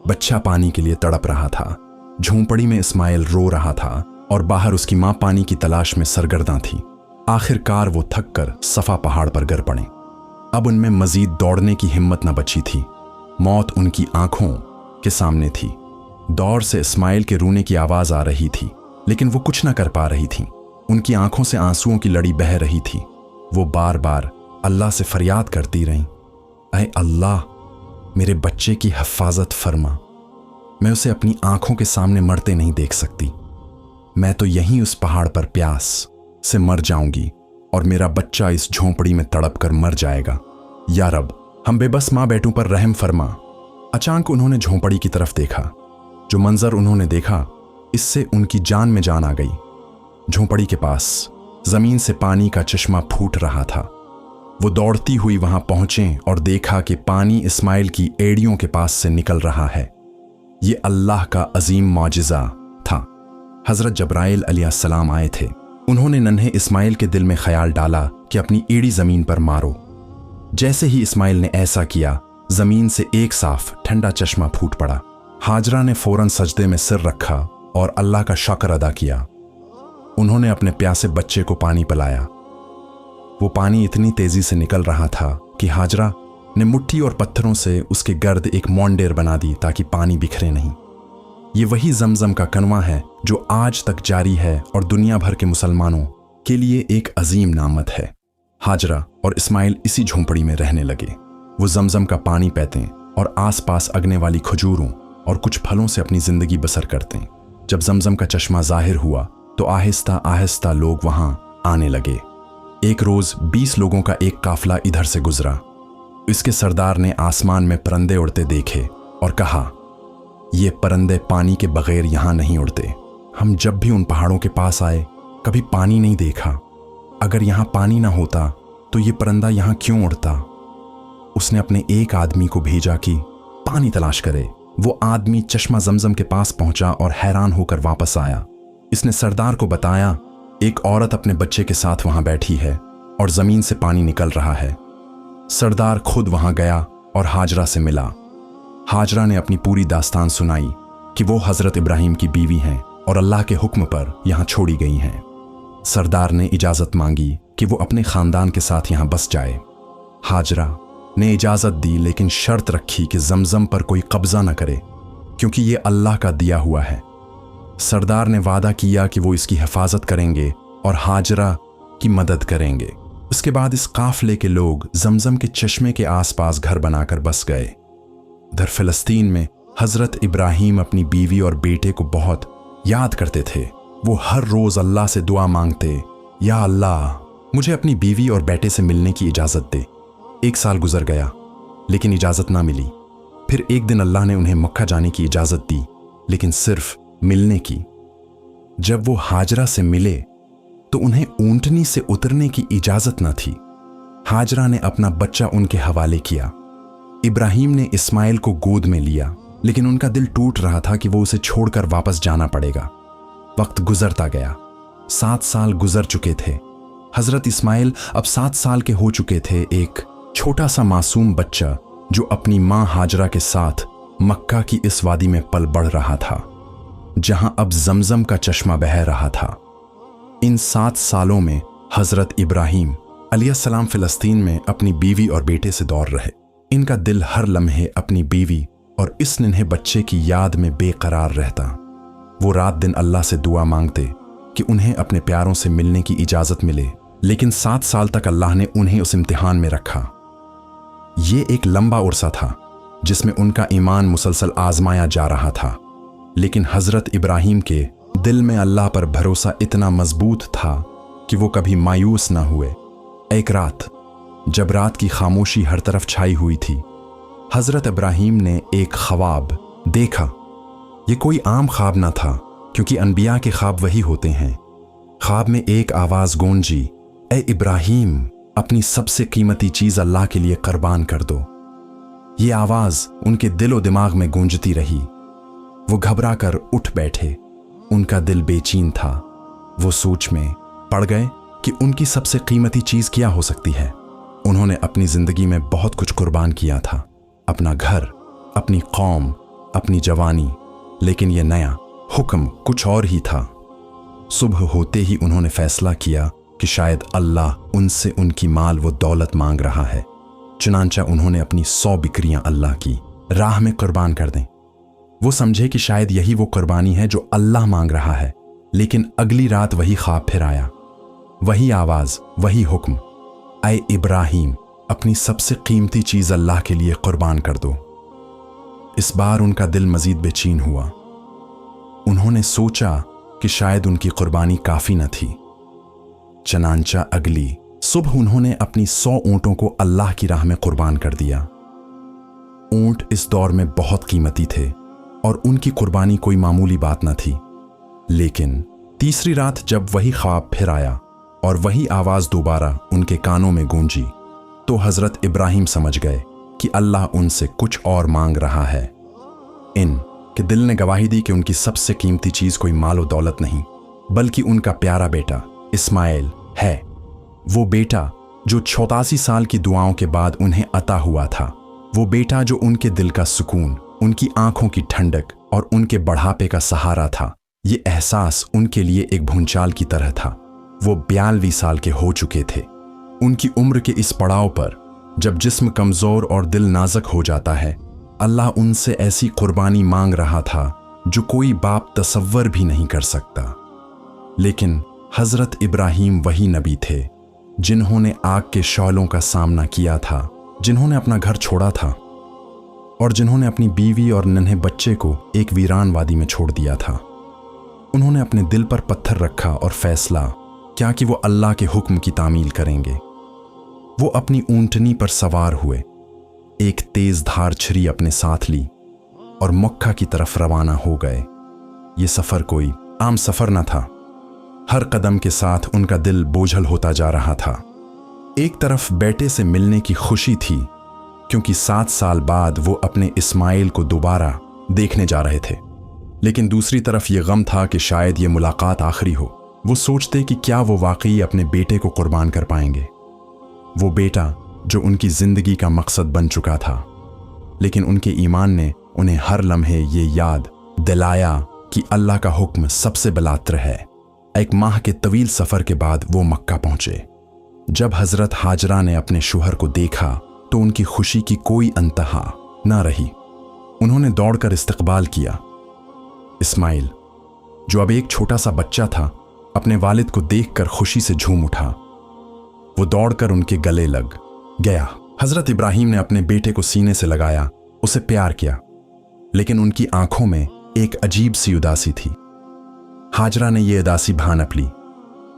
बच्चा पानी के लिए तड़प रहा था। झोंपड़ी में इस्माइल रो रहा था और बाहर उसकी मां पानी की तलाश में सरगर्दा थी। आखिरकार वो थक कर सफा पहाड़ पर गिर पड़े। अब उनमें मजीद दौड़ने की हिम्मत न बची थी। मौत उनकी आंखों के सामने थी। दौड़ से इस्माइल के रोने की आवाज आ रही थी, लेकिन वो कुछ न कर पा रही थी। उनकी आंखों से आंसुओं की लड़ी बह रही थी। वो बार बार अल्लाह से फरियाद करती रहीं, ऐ अल्लाह, मेरे बच्चे की हिफाजत फरमा। मैं उसे अपनी आंखों के सामने मरते नहीं देख सकती। मैं तो यहीं उस पहाड़ पर प्यास से मर जाऊंगी और मेरा बच्चा इस झोंपड़ी में तड़प कर मर जाएगा। या रब, हम बेबस माँ बेटों पर रहम फरमा। अचानक उन्होंने झोंपड़ी की तरफ देखा। जो मंजर उन्होंने देखा, इससे उनकी जान में जान आ गई। झोंपड़ी के पास जमीन से पानी का चश्मा फूट रहा था। वो दौड़ती हुई वहां पहुंचे और देखा कि पानी इस्माइल की एड़ियों के पास से निकल रहा है। ये अल्लाह का अजीम मौजिज़ा था। हजरत जब्राइल अलैहिस्सलाम आए थे। उन्होंने नन्हे इस्माइल के दिल में ख्याल डाला कि अपनी एड़ी जमीन पर मारो। जैसे ही इस्माइल ने ऐसा किया, जमीन से एक साफ ठंडा चश्मा फूट पड़ा। हाजरा ने फौरन सजदे में सिर रखा और अल्लाह का शुक्र अदा किया। उन्होंने अपने प्यासे बच्चे को पानी पिलाया। वो पानी इतनी तेजी से निकल रहा था कि हाजरा ने मिट्टी और पत्थरों से उसके गर्द एक मोंडेर बना दी ताकि पानी बिखरे नहीं। ये वही जमजम का कनवा है जो आज तक जारी है और दुनिया भर के मुसलमानों के लिए एक अजीम नामत है। हाजरा और इस्माइल इसी झोंपड़ी में रहने लगे। वो जमजम का पानी पीते और आसपास अगने वाली खजूरों और कुछ फलों से अपनी जिंदगी बसर करते। जब जमजम का चश्मा जाहिर हुआ तो आहिस्ता आहिस्ता लोग वहां आने लगे। एक रोज 20 लोगों का एक काफिला इधर से गुजरा। इसके सरदार ने आसमान में परिंदे उड़ते देखे और कहा, ये परिंदे पानी के बगैर यहां नहीं उड़ते। हम जब भी उन पहाड़ों के पास आए कभी पानी नहीं देखा। अगर यहां पानी ना होता तो ये परिंदा यहां क्यों उड़ता? उसने अपने एक आदमी को भेजा कि पानी तलाश करे। वो आदमी चश्मा जमजम के पास पहुंचा और हैरान होकर वापस आया। इसने सरदार को बताया, एक औरत अपने बच्चे के साथ वहां बैठी है और जमीन से पानी निकल रहा है। सरदार खुद वहां गया और हाजरा से मिला। हाजरा ने अपनी पूरी दास्तान सुनाई कि वो हजरत इब्राहिम की बीवी हैं और अल्लाह के हुक्म पर यहां छोड़ी गई हैं। सरदार ने इजाजत मांगी कि वो अपने खानदान के साथ यहां बस जाए। हाजरा ने इजाजत दी, लेकिन शर्त रखी कि जमजम पर कोई कब्जा न करे क्योंकि ये अल्लाह का दिया हुआ है। सरदार ने वादा किया कि वो इसकी हिफाजत करेंगे और हाजरा की मदद करेंगे। उसके बाद इस काफिले के लोग जमजम के चश्मे के आसपास घर बनाकर बस गए। उधर फिलिस्तीन में हजरत इब्राहिम अपनी बीवी और बेटे को बहुत याद करते थे। वो हर रोज अल्लाह से दुआ मांगते, या अल्लाह, मुझे अपनी बीवी और बेटे से मिलने की इजाजत दे। 1 साल गुजर गया लेकिन इजाजत ना मिली। फिर एक दिन अल्लाह ने उन्हें मक्का जाने की इजाजत दी, लेकिन सिर्फ मिलने की। जब वो हाजरा से मिले तो उन्हें ऊंटनी से उतरने की इजाजत न थी। हाजरा ने अपना बच्चा उनके हवाले किया। इब्राहिम ने इस्माइल को गोद में लिया, लेकिन उनका दिल टूट रहा था कि वो उसे छोड़कर वापस जाना पड़ेगा। वक्त गुजरता गया। 7 साल गुजर चुके थे। हजरत इस्माइल अब 7 साल के हो चुके थे। एक छोटा सा मासूम बच्चा जो अपनी मां हाजरा के साथ मक्का की इस वादी में पल बढ़ रहा था, जहां अब जमजम का चश्मा बह रहा था। इन 7 सालों में हजरत इब्राहिम अलैहिस्सलाम फिलिस्तीन में अपनी बीवी और बेटे से दौड़ रहे। इनका दिल हर लम्हे अपनी बीवी और इस नन्हे बच्चे की याद में बेकरार रहता। वो रात दिन अल्लाह से दुआ मांगते कि उन्हें अपने प्यारों से मिलने की इजाजत मिले, लेकिन 7 साल तक अल्लाह ने उन्हें उस इम्तिहान में रखा। ये एक लंबा उर्सा था जिसमें उनका ईमान मुसलसल आजमाया जा रहा था, लेकिन हजरत इब्राहिम के दिल में अल्लाह पर भरोसा इतना मजबूत था कि वो कभी मायूस न हुए। एक रात जब रात की खामोशी हर तरफ छाई हुई थी, हजरत इब्राहिम ने एक ख्वाब देखा। ये कोई आम ख्वाब न था, क्योंकि अनबिया के ख्वाब वही होते हैं। ख्वाब में एक आवाज गूंजी, ए इब्राहिम, अपनी सबसे कीमती चीज अल्लाह के लिए कुर्बान कर दो। ये आवाज उनके दिलो दिमाग में गूंजती रही। वो घबरा कर उठ बैठे। उनका दिल बेचैन था। वो सोच में पड़ गए कि उनकी सबसे कीमती चीज क्या हो सकती है। उन्होंने अपनी जिंदगी में बहुत कुछ कुर्बान किया था, अपना घर, अपनी कौम, अपनी जवानी, लेकिन यह नया हुक्म कुछ और ही था। सुबह होते ही उन्होंने फैसला किया कि शायद अल्लाह उनसे उनकी माल व दौलत मांग रहा है। चुनांचा उन्होंने अपनी 100 बकरियां अल्लाह की राह में कुर्बान कर दें। वो समझे कि शायद यही वो कुर्बानी है जो अल्लाह मांग रहा है। लेकिन अगली रात वही ख्वाब फिर आया, वही आवाज, वही हुक्म, ऐ इब्राहिम, अपनी सबसे कीमती चीज अल्लाह के लिए कुर्बान कर दो। इस बार उनका दिल मजीद बेचैन हुआ। उन्होंने सोचा कि शायद उनकी कुर्बानी काफी न थी। चनांचा अगली सुबह उन्होंने अपनी 100 ऊंटों को अल्लाह की राह में कुर्बान कर दिया। ऊंट इस दौर में बहुत कीमती थे और उनकी कुर्बानी कोई मामूली बात न थी। लेकिन तीसरी रात जब वही ख्वाब फिर आया और वही आवाज दोबारा उनके कानों में गूंजी, तो हजरत इब्राहिम समझ गए कि अल्लाह उनसे कुछ और मांग रहा है। इन के दिल ने गवाही दी कि उनकी सबसे कीमती चीज कोई माल और दौलत नहीं, बल्कि उनका प्यारा बेटा इस्माइल है। वो बेटा जो 84 साल की दुआओं के बाद उन्हें अता हुआ था। वो बेटा जो उनके दिल का सुकून, उनकी आंखों की ठंडक और उनके बढ़ापे का सहारा था। ये एहसास उनके लिए एक भूचाल की तरह था। वो 42 साल के हो चुके थे। उनकी उम्र के इस पड़ाव पर जब जिस्म कमजोर और दिल नाजुक हो जाता है, अल्लाह उनसे ऐसी कुर्बानी मांग रहा था जो कोई बाप तसव्वुर भी नहीं कर सकता। लेकिन हजरत इब्राहिम वही नबी थे जिन्होंने आग के शौलों का सामना किया था, जिन्होंने अपना घर छोड़ा था और जिन्होंने अपनी बीवी और नन्हे बच्चे को एक वीरान वादी में छोड़ दिया था। उन्होंने अपने दिल पर पत्थर रखा और फैसला क्या कि वो अल्लाह के हुक्म की तामील करेंगे। वो अपनी ऊंटनी पर सवार हुए, एक तेज धार छुरी अपने साथ ली और मक्का की तरफ रवाना हो गए। ये सफर कोई आम सफर न था। हर कदम के साथ उनका दिल बोझल होता जा रहा था। एक तरफ बेटे से मिलने की खुशी थी, क्योंकि 7 साल बाद वो अपने इस्माइल को दोबारा देखने जा रहे थे, लेकिन दूसरी तरफ ये गम था कि शायद ये मुलाकात आखिरी हो। वो सोचते कि क्या वो वाकई अपने बेटे को कुर्बान कर पाएंगे, वो बेटा जो उनकी जिंदगी का मकसद बन चुका था। लेकिन उनके ईमान ने उन्हें हर लम्हे ये याद दिलाया कि अल्लाह का हुक्म सबसे बलात्र है। एक माह के तवील सफर के बाद वो मक्का पहुंचे। जब हजरत हाजरा ने अपने शोहर को देखा तो उनकी खुशी की कोई अंतहा न रही। उन्होंने दौड़कर इस्तकबाल किया। इस्माइल, जो अब एक छोटा सा बच्चा था, अपने वालिद को देखकर खुशी से झूम उठा। वो दौड़कर उनके गले लग गया। हजरत इब्राहिम ने अपने बेटे को सीने से लगाया, उसे प्यार किया, लेकिन उनकी आंखों में एक अजीब सी उदासी थी। हाजरा ने यह उदासी भांप ली,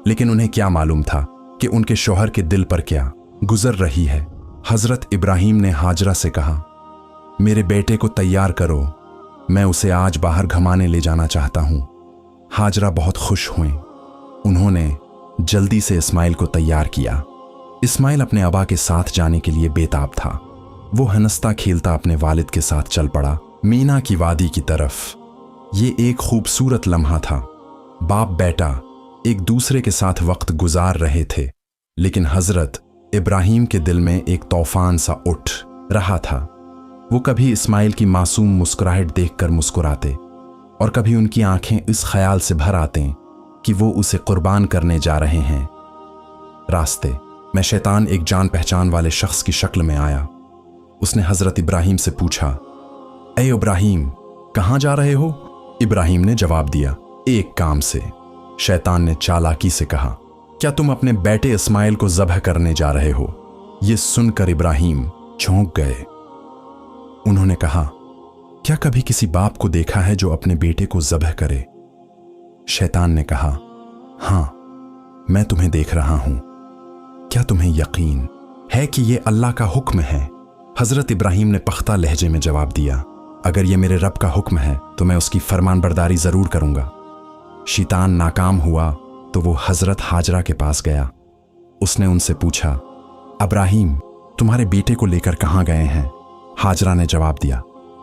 लेकिन उन्हें क्या मालूम था कि उनके शौहर के दिल पर क्या गुजर रही है। हजरत इब्राहिम ने हाजरा से कहा, मेरे बेटे को तैयार करो, मैं उसे आज बाहर घुमाने ले जाना चाहता हूं। हाजरा बहुत खुश हुए। उन्होंने जल्दी से इस्माइल को तैयार किया। इस्माइल अपने अबा के साथ जाने के लिए बेताब था। वो हंसता खेलता अपने वालिद के साथ चल पड़ा मीना की वादी की तरफ। ये एक खूबसूरत लम्हा था। बाप बेटा एक दूसरे के साथ वक्त गुजार रहे थे लेकिन हजरत इब्राहिम के दिल में एक तूफान सा उठ रहा था। वो कभी इस्माइल की मासूम मुस्कुराहट देखकर मुस्कुराते और कभी उनकी आंखें इस ख्याल से भर आते कि वो उसे कुर्बान करने जा रहे हैं। रास्ते में शैतान एक जान पहचान वाले शख्स की शक्ल में आया। उसने हजरत इब्राहिम से पूछा, ए इब्राहिम, कहां जा रहे हो? इब्राहिम ने जवाब दिया, एक काम से। शैतान ने चालाकी से कहा, क्या तुम अपने बेटे इस्माइल को ज़ब्ह करने जा रहे हो? यह सुनकर इब्राहिम चौंक गए। उन्होंने कहा, क्या कभी किसी बाप को देखा है जो अपने बेटे को ज़ब्ह करे? शैतान ने कहा, हां, मैं तुम्हें देख रहा हूं। क्या तुम्हें यकीन है कि यह अल्लाह का हुक्म है? हजरत इब्राहिम ने पख्ता लहजे में जवाब दिया, अगर यह मेरे रब का हुक्म है तो मैं उसकी फरमानबरदारी जरूर करूंगा। शैतान नाकाम हुआ तो वो हजरत हाजरा के पास गया। उसने उनसे पूछा, इब्राहिम, तुम्हारे बेटे को लेकर कहां गए हैं? हाजरा ने जवाब दिया,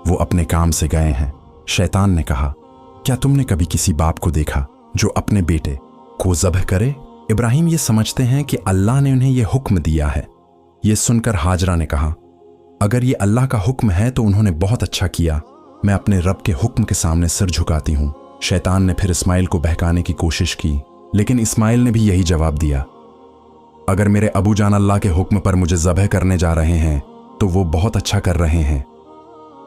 वो अपने काम से गए हैं। शैतान ने कहा, क्या तुमने कभी किसी बाप को देखा जो अपने बेटे को ज़ब्ह करे? इब्राहिम ये समझते हैं कि अल्लाह ने उन्हें यह हुक्म दिया है। यह सुनकर हाजरा ने कहा, अगर ये अल्लाह का हुक्म है तो उन्होंने बहुत अच्छा किया। मैं अपने रब के हुक्म के सामने सिर झुकाती हूं। शैतान ने फिर इस्माइल को बहकाने की कोशिश की, लेकिन इस्माइल ने भी यही जवाब दिया, अगर मेरे अबू जान अल्लाह के हुक्म पर मुझे ज़ब्ह करने जा रहे हैं तो वो बहुत अच्छा कर रहे हैं।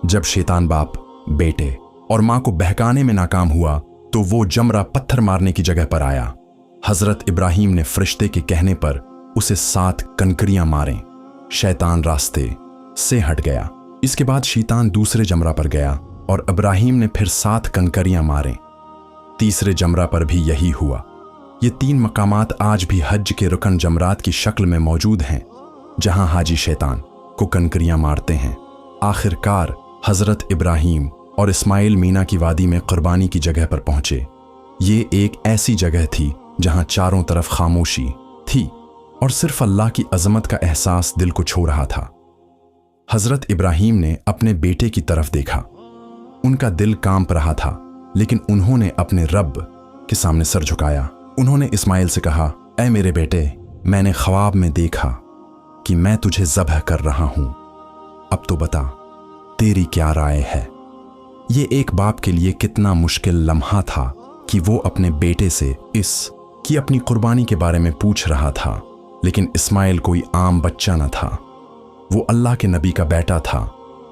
जब शैतान बाप, बेटे और मां को बहकाने में नाकाम हुआ तो वो जमरा पत्थर मारने की जगह पर आया। हजरत इब्राहिम ने फरिश्ते के कहने पर उसे 7 कंकरियां मारें। शैतान रास्ते से हट गया। इसके बाद शैतान दूसरे जमरा पर गया और इब्राहिम ने फिर 7 कंकरियां मारें। तीसरे जमरा पर भी यही हुआ। ये 3 मकामात आज भी हज के रुकन जमरात की शक्ल में मौजूद हैं, जहां हाजी शैतान को कंकरियां मारते हैं। आखिरकार हजरत इब्राहिम और इस्माइल मीना की वादी में कुर्बानी की जगह पर पहुंचे। ये एक ऐसी जगह थी जहां चारों तरफ खामोशी थी और सिर्फ अल्लाह की अजमत का एहसास दिल को छू रहा था। हजरत इब्राहिम ने अपने बेटे की तरफ देखा। उनका दिल कांप रहा था, लेकिन उन्होंने अपने रब के सामने सर झुकाया। उन्होंने इस्माइल से कहा, ऐ मेरे बेटे, मैंने ख्वाब में देखा कि मैं तुझे ज़ब्ह कर रहा हूं। अब तो बता, तेरी क्या राय है? ये एक बाप के लिए कितना मुश्किल लम्हा था कि वो अपने बेटे से इसकी अपनी कुर्बानी के बारे में पूछ रहा था। लेकिन इस्माइल कोई आम बच्चा न था। वो अल्लाह के नबी का बेटा था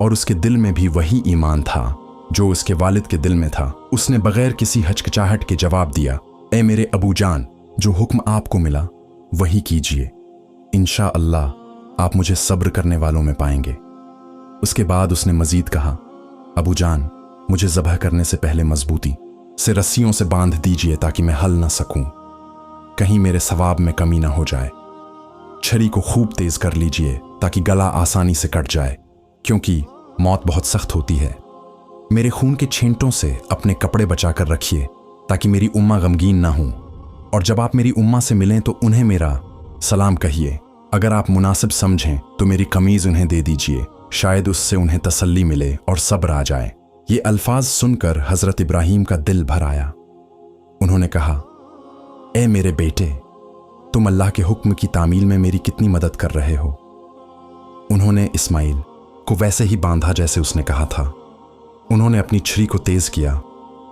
और उसके दिल में भी वही ईमान था जो उसके वालिद के दिल में था। उसने बगैर किसी हचकिचाहट के जवाब दिया, ए मेरे अबू जान, जो हुक्म आपको मिला वही कीजिए। इंशा अल्लाह आप मुझे सब्र करने वालों में पाएंगे। उसके बाद उसने मजीद कहा, अबू जान, मुझे ज़ब्ह करने से पहले मजबूती से रस्सियों से बांध दीजिए ताकि मैं हल ना सकूं, कहीं मेरे सवाब में कमी ना हो जाए। छरी को खूब तेज कर लीजिए ताकि गला आसानी से कट जाए, क्योंकि मौत बहुत सख्त होती है। मेरे खून के छींटों से अपने कपड़े बचा कर रखिए ताकि मेरी उम्मा गमगीन ना हो, और जब आप मेरी उम्मा से मिलें तो उन्हें मेरा सलाम कहिए। अगर आप मुनासिब समझें तो मेरी कमीज उन्हें दे दीजिए, शायद उससे उन्हें तसल्ली मिले और सब्र आ जाए। ये अल्फाज सुनकर हजरत इब्राहिम का दिल भर आया। उन्होंने कहा, ए मेरे बेटे, तुम अल्लाह के हुक्म की तामील में मेरी कितनी मदद कर रहे हो। उन्होंने इस्माइल को वैसे ही बांधा जैसे उसने कहा था। उन्होंने अपनी छुरी को तेज किया,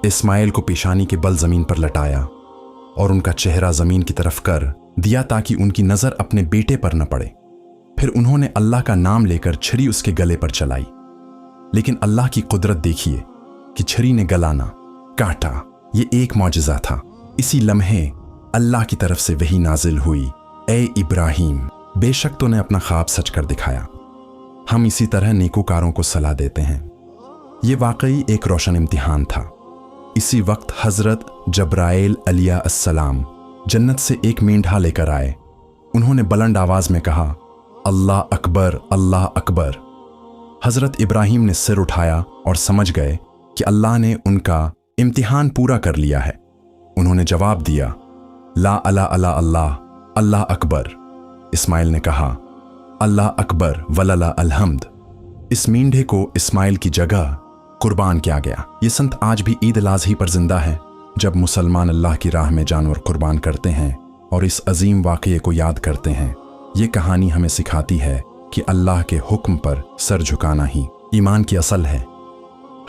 इस्माइल को पेशानी के बल जमीन पर लटाया और उनका चेहरा जमीन की तरफ कर दिया ताकि उनकी नजर अपने बेटे पर न पड़े। फिर उन्होंने अल्लाह का नाम लेकर छुरी उसके गले पर चलाई, लेकिन अल्लाह की कुदरत देखिए कि छुरी ने गला ना काटा। ये एक मौजज़ा था। इसी लम्हे अल्लाह की तरफ से वही नाजिल हुई, ए इब्राहिम, बेशक तूने अपना ख्वाब सच कर दिखाया। हम इसी तरह नेकोकारों को सलाह देते हैं। ये वाकई एक रोशन इम्तिहान था। इसी वक्त हजरत जब्राइल अलैहिस्सलाम जन्नत से एक मेंढा लेकर आए। उन्होंने बुलंद आवाज में कहा, अल्लाह अकबर, अल्लाह अकबर। हजरत इब्राहिम ने सिर उठाया और समझ गए कि अल्लाह ने उनका इम्तिहान पूरा कर लिया है। उन्होंने जवाब दिया, ला अला अला अल्लाह, अल्लाह अकबर। इस्माइल ने कहा, अल्लाह अकबर वलला अलहम्द। इस मेंढे को इस्माइल की जगह कुर्बान किया गया। ये संत आज भी ईद अल अज़ही पर जिंदा है। जब मुसलमान अल्लाह की राह में जानवर कुर्बान करते हैं اور اس عظیم واقعے کو یاد کرتے ہیں۔ یہ کہانی ہمیں سکھاتی ہے کہ اللہ کے حکم پر سر جھکانا ہی ایمان کی اصل ہے۔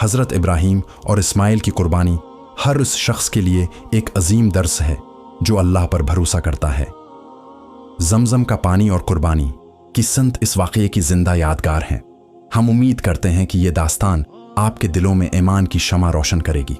حضرت ابراہیم اور اسماعیل کی قربانی ہر اس شخص کے لیے ایک عظیم درس ہے جو اللہ پر بھروسہ کرتا ہے۔ زمزم کا پانی اور قربانی کی سنت اس واقعے کی زندہ یادگار ہیں۔ ہم امید کرتے ہیں کہ یہ داستان آپ کے دلوں میں ایمان کی شمع روشن کرے گی۔